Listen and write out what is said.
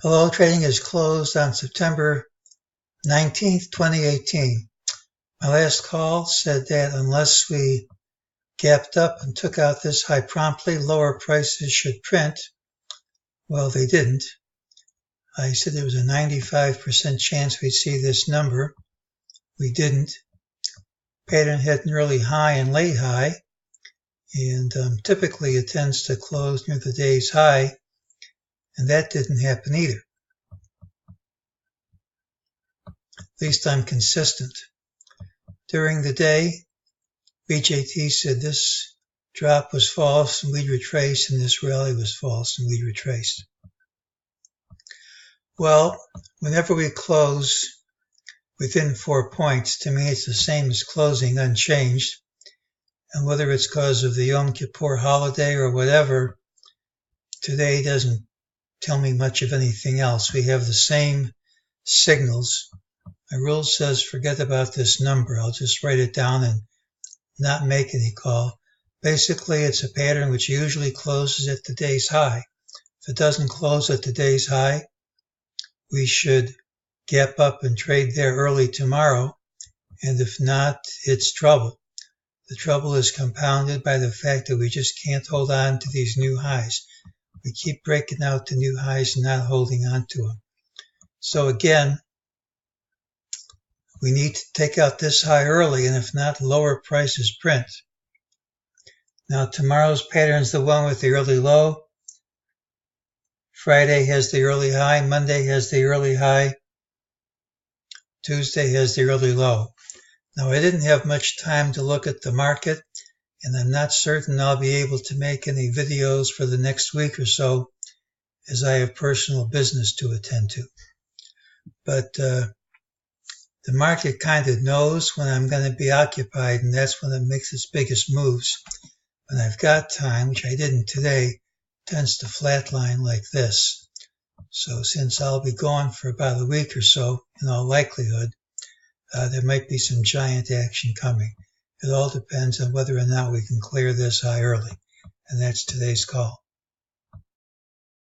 Hello, trading is closed on September 19th, 2018. My last call said that unless we gapped up and took out this high promptly, lower prices should print. Well, they didn't. I said there was a 95% chance we'd see this number. We didn't. Pattern had an early high and late high, and typically it tends to close near the day's high, and that didn't happen either. At least I'm consistent. During the day, MEJT said this drop was false and we'd retrace, and this rally was false and we'd retrace. Well, whenever we close within 4 points, to me it's the same as closing unchanged. And whether it's because of the Yom Kippur holiday or whatever, today doesn't tell me much of anything else. We have the same signals. My rule says forget about this number. I'll just write it down and not make any call. Basically, it's a pattern which usually closes at the day's high. If it doesn't close at the day's high, we should gap up and trade there early tomorrow. And if not, it's trouble. The trouble is compounded by the fact that we just can't hold on to these new highs. We keep breaking out the new highs and not holding on to them. So again, we need to take out this high early, and if not, lower prices print. Now, tomorrow's pattern is the one with the early low. Friday has the early high. Monday has the early high. Tuesday has the early low. Now, I didn't have much time to look at the market, and I'm not certain I'll be able to make any videos for the next week or so, as I have personal business to attend to. But the market kind of knows when I'm going to be occupied, and that's when it makes its biggest moves. When I've got time, which I didn't today, it tends to flatline like this. So since I'll be gone for about a week or so, in all likelihood, there might be some giant action coming. It all depends on whether or not we can clear this high early, and that's today's call.